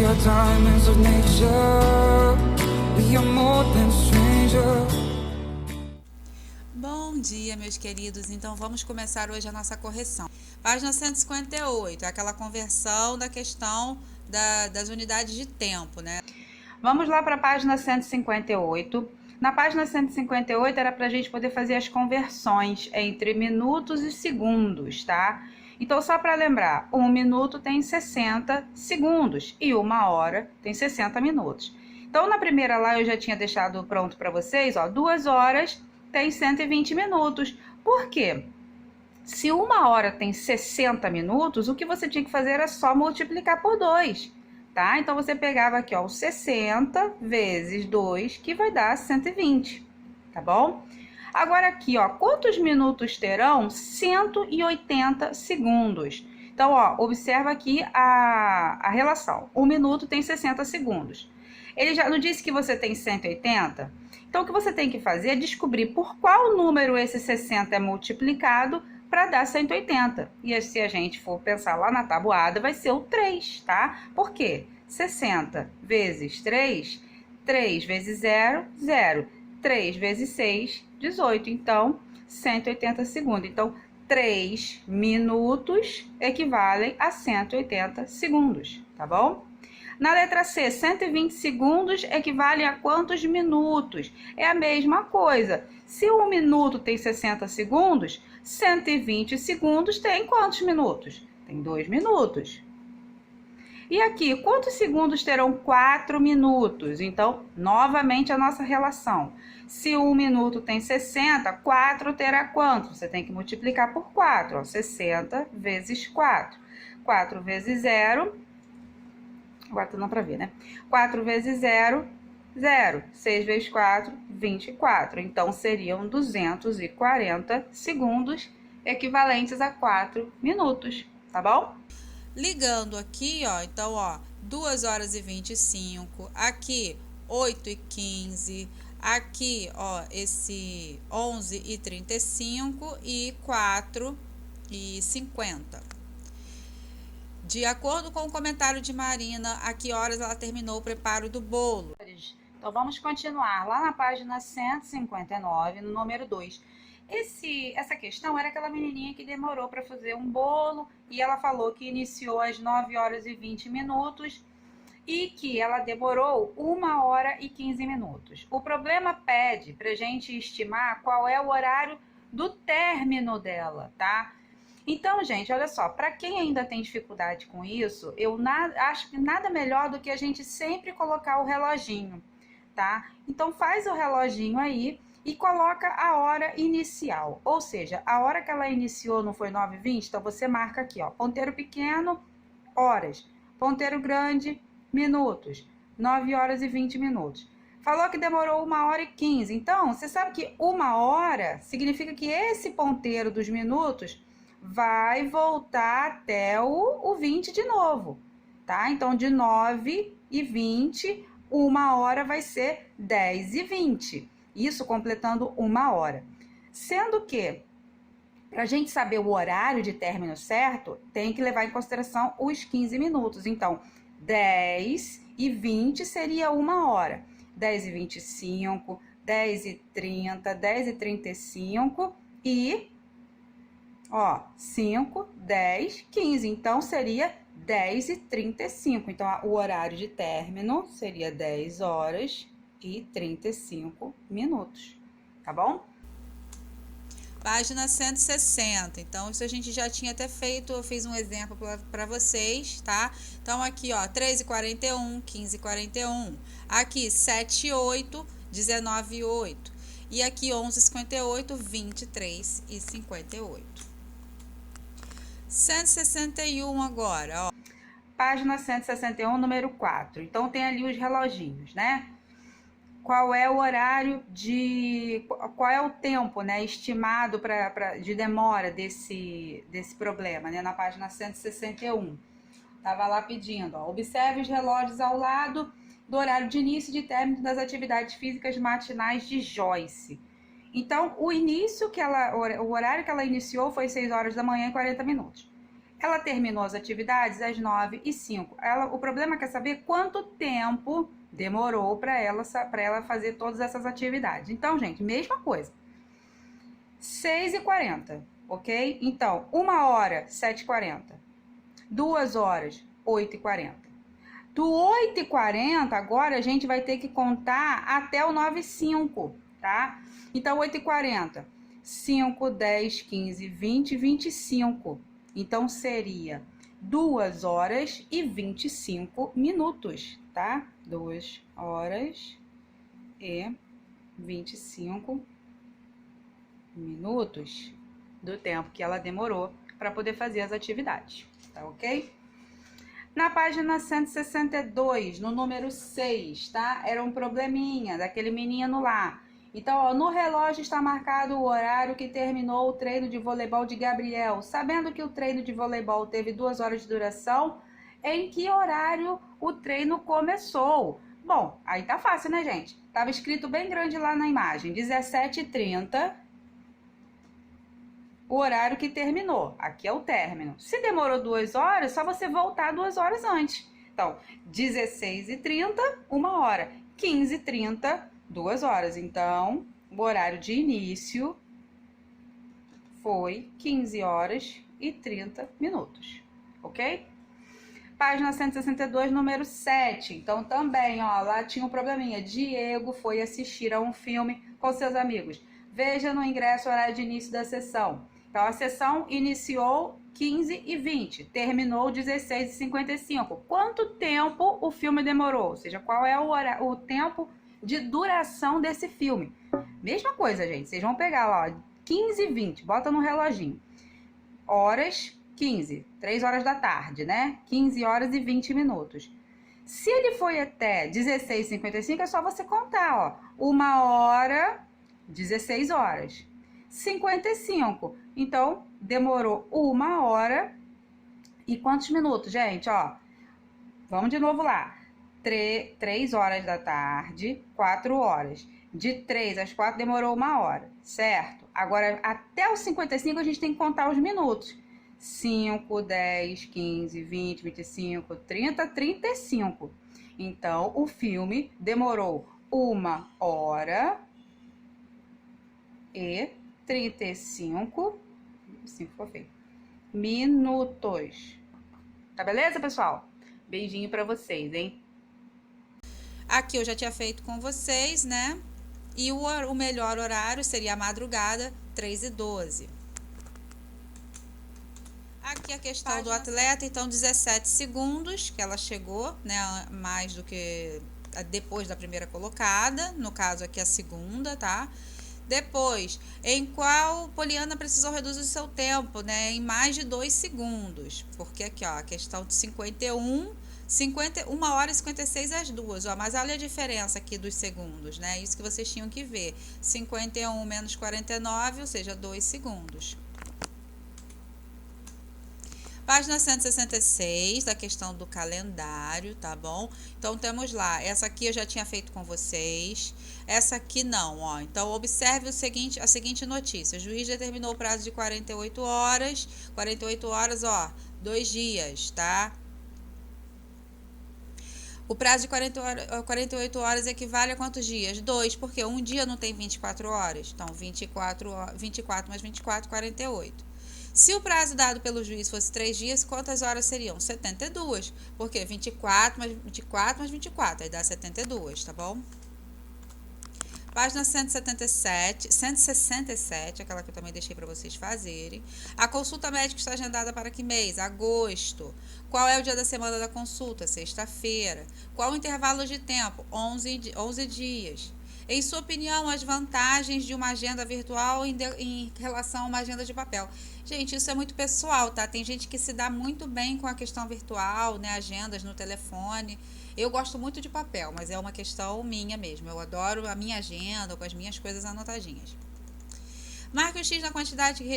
We are diamonds of nature. We are more than strangers. Bom dia, meus queridos. Então, vamos começar hoje a nossa correção. Página 158, aquela conversão da questão das unidades de tempo, né? Vamos lá para a página 158. Na página 158 era para a gente poder fazer as conversões entre minutos e segundos, tá? Então, só para lembrar, 1 minuto tem 60 segundos e 1 hora tem 60 minutos. Então, na primeira lá eu já tinha deixado pronto para vocês, ó, 2 horas tem 120 minutos. Por quê? Se 1 hora tem 60 minutos, o que você tinha que fazer era só multiplicar por 2, tá? Então, você pegava aqui, ó, o 60 vezes 2, que vai dar 120, tá bom? Agora aqui, ó, quantos minutos terão? 180 segundos. Então, ó, observa aqui a relação. 1 minuto tem 60 segundos. Ele já não disse que você tem 180? Então, o que você tem que fazer é descobrir por qual número esse 60 é multiplicado para dar 180. E se a gente for pensar lá na tabuada, vai ser o 3, tá? Por quê? 60 vezes 3, 3 vezes 0, 0. 3 vezes 6, 18. Então, 180 segundos. Então, 3 minutos equivalem a 180 segundos, tá bom? Na letra C, 120 segundos equivale a quantos minutos? É a mesma coisa. Se 1 minuto tem 60 segundos, 120 segundos tem quantos minutos? Tem 2 minutos. E aqui, quantos segundos terão 4 minutos? Então, novamente a nossa relação. Se 1 minuto tem 60, 4 terá quanto? Você tem que multiplicar por 4. Ó, 60 vezes 4. 4 vezes 0... Agora não para ver, né? 4 vezes 0, 0. 6 vezes 4, 24. Então, seriam 240 segundos, equivalentes a 4 minutos, tá bom? Ligando aqui, ó, então, ó, 2 horas e 25, aqui 8 e 15, aqui, ó, esse 11 e 35 e 4 e 50. De acordo com o comentário de Marina, a que horas ela terminou o preparo do bolo? Então, vamos continuar lá na página 159, no número 2. Essa questão era aquela menininha que demorou para fazer um bolo e ela falou que iniciou às 9 horas e 20 minutos e que ela demorou 1 hora e 15 minutos. O problema pede para a gente estimar qual é o horário do término dela, tá? Então, gente, olha só, para quem ainda tem dificuldade com isso, eu acho que nada melhor do que a gente sempre colocar o reloginho, tá? Então, faz o reloginho aí e coloca a hora inicial, ou seja, a hora que ela iniciou não foi 9h20, então você marca aqui, ó, ponteiro pequeno, horas, ponteiro grande, minutos, 9 horas e 20 minutos. Falou que demorou 1 hora e 15, então você sabe que 1 hora significa que esse ponteiro dos minutos vai voltar até o 20 de novo, tá? Então, de 9 e 20, 1 hora vai ser 10 e 20. Isso completando 1 hora. Sendo que, para a gente saber o horário de término certo, tem que levar em consideração os 15 minutos. Então, 10 e 20 seria 1 hora. 10 e 25, 10 e 30, 10 e 35 e... ó, 5, 10, 15. Então, seria 10 e 35. Então, o horário de término seria 10 horas e 35 minutos. Tá bom? Página 160. Então, isso a gente já tinha até feito. Eu fiz um exemplo para vocês, tá? Então, aqui, ó, 3h41, 15h41. Aqui, 7h08, 19h08. E aqui, 11h58, 23h58. 161 agora, ó. Página 161, número 4. Então, tem ali os reloginhos, né? Qual é o horário qual é o tempo, né, estimado de demora desse problema, né? Na página 161. Tava lá pedindo, ó, observe os relógios ao lado do horário de início e de término das atividades físicas matinais de Joyce. Então, o horário que ela iniciou foi 6 horas da manhã e 40 minutos. Ela terminou as atividades às 9h05. O problema é saber quanto tempo demorou para ela fazer todas essas atividades. Então, gente, mesma coisa. 6h40, ok? Então, 1 hora, 7h40. 2 horas, 8h40. Do 8h40, agora a gente vai ter que contar até o 9h05, tá? Então, 8h40, 5, 10, 15, 20, 25. Então, seria 2 horas e 25 minutos, tá? 2 horas e 25 minutos do tempo que ela demorou para poder fazer as atividades, tá ok? Na página 162, no número 6, tá? Era um probleminha daquele menino lá. Então, ó, no relógio está marcado o horário que terminou o treino de voleibol de Gabriel. Sabendo que o treino de voleibol teve 2 horas de duração, em que horário o treino começou? Bom, aí tá fácil, né, gente? Tava escrito bem grande lá na imagem, 17h30, o horário que terminou. Aqui é o término. Se demorou 2 horas, só você voltar 2 horas antes. Então, 16h30, 1 hora. 15h30, 2 horas. Então, o horário de início foi 15 horas e 30 minutos, ok? Página 162, número 7. Então, também, ó, lá tinha um probleminha. Diego foi assistir a um filme com seus amigos. Veja no ingresso o horário de início da sessão. Então, a sessão iniciou 15h20, terminou 16h55. Quanto tempo o filme demorou? Ou seja, qual é o tempo de duração desse filme? Mesma coisa, gente. Vocês vão pegar lá, ó, 15h20, bota no reloginho. Horas, 15, 3 horas da tarde, né? 15 horas e 20 minutos. Se ele foi até 16h55, é só você contar, ó. 1 hora, 16 horas. 55. Então, demorou 1 hora e quantos minutos, gente? Ó, vamos de novo lá. 3 horas da tarde, 4 horas. De 3 às 4 demorou 1 hora, certo? Agora, até os 55 a gente tem que contar os minutos. 5, 10, 15, 20, 25, 30, 35. Então, o filme demorou 1 hora e 35 minutos. Tá beleza, pessoal? Beijinho pra vocês, hein? Aqui eu já tinha feito com vocês, né? E o melhor horário seria a madrugada, 3h12. Aqui a questão do atleta, então 17 segundos que ela chegou, né? Mais do que depois da primeira colocada, no caso aqui a segunda, tá? Depois, em qual Poliana precisou reduzir o seu tempo, né? Em mais de 2 segundos. Porque aqui, ó, a questão de 1 hora e 56 às 2, ó, mas olha a diferença aqui dos segundos, né? Isso que vocês tinham que ver. 51 menos 49, ou seja, 2 segundos. Página 166, da questão do calendário, tá bom? Então, temos lá, essa aqui eu já tinha feito com vocês, essa aqui não, ó. Então, observe a seguinte notícia. O juiz determinou o prazo de 48 horas, ó, 2 dias, tá? O prazo de 48 horas equivale a quantos dias? 2, porque um dia não tem 24 horas. Então, 24 mais 24, 48. Se o prazo dado pelo juiz fosse 3 dias, quantas horas seriam? 72, porque 24 mais 24, aí dá 72, tá bom? Página 167, aquela que eu também deixei para vocês fazerem. A consulta médica está agendada para que mês? Agosto. Qual é o dia da semana da consulta? Sexta-feira. Qual o intervalo de tempo? 11 dias. Em sua opinião, as vantagens de uma agenda virtual em relação a uma agenda de papel? Gente, isso é muito pessoal, tá? Tem gente que se dá muito bem com a questão virtual, né? Agendas no telefone. Eu gosto muito de papel, mas é uma questão minha mesmo. Eu adoro a minha agenda com as minhas coisas anotadinhas. Marque o X na quantidade que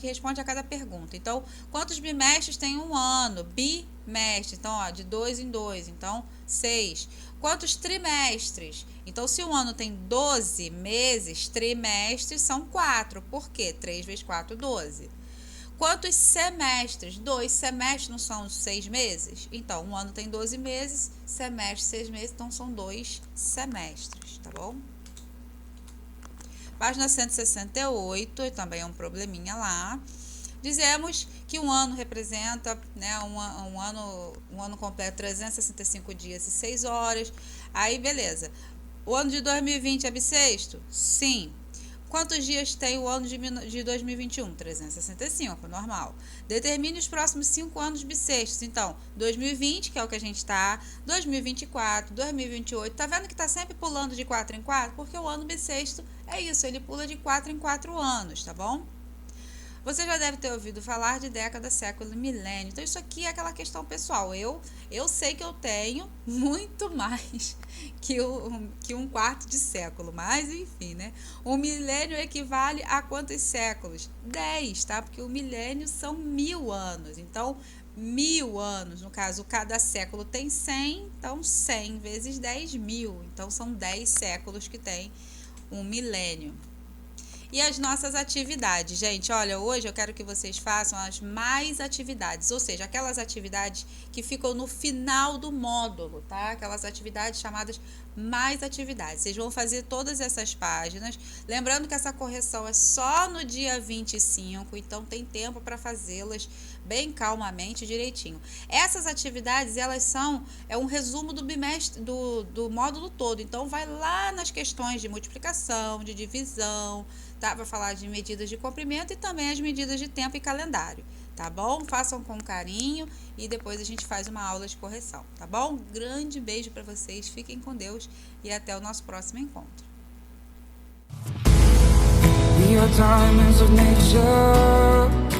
responde a cada pergunta. Então, quantos bimestres tem um ano? Bimestre. Então, ó, de 2 em 2. Então, 6. Quantos trimestres? Então, se um ano tem 12 meses, trimestres são 4. Por quê? 3 vezes 4, 12. Quantos semestres? 2 semestres não são 6 meses? Então, um ano tem 12 meses, semestre 6 meses, então são 2 semestres, tá bom? Página 168, também é um probleminha lá. Dizemos que um ano representa, né, um ano completo, 365 dias e 6 horas. Aí, beleza. O ano de 2020 é bissexto? Sim. Quantos dias tem o ano de 2021? 365, normal. Determine os próximos 5 anos bissextos. Então, 2020, que é o que a gente está, 2024, 2028. Tá vendo que tá sempre pulando de 4 em 4? Porque o ano bissexto é isso, ele pula de 4 em 4 anos, tá bom? Você já deve ter ouvido falar de década, século e milênio. Então, isso aqui é aquela questão pessoal. Eu sei que eu tenho muito mais que um quarto de século. Mas, enfim, né? O milênio equivale a quantos séculos? 10, tá? Porque o milênio são 1000 anos. Então, 1000 anos. No caso, cada século tem 100. Então, 100 vezes 10.000. Então, são 10 séculos que tem um milênio. E as nossas atividades, gente, olha, hoje eu quero que vocês façam as mais atividades, ou seja, aquelas atividades que ficam no final do módulo, tá? Aquelas atividades chamadas mais atividades. Vocês vão fazer todas essas páginas, lembrando que essa correção é só no dia 25, então tem tempo para fazê-las bem calmamente, direitinho. Essas atividades, elas são um resumo do bimestre, do módulo todo, então vai lá nas questões de multiplicação, de divisão, tá? Vai falar de medidas de comprimento e também as medidas de tempo e calendário, tá bom? Façam com carinho e depois a gente faz uma aula de correção, tá bom? Um grande beijo para vocês, fiquem com Deus e até o nosso próximo encontro. We are diamonds of nature.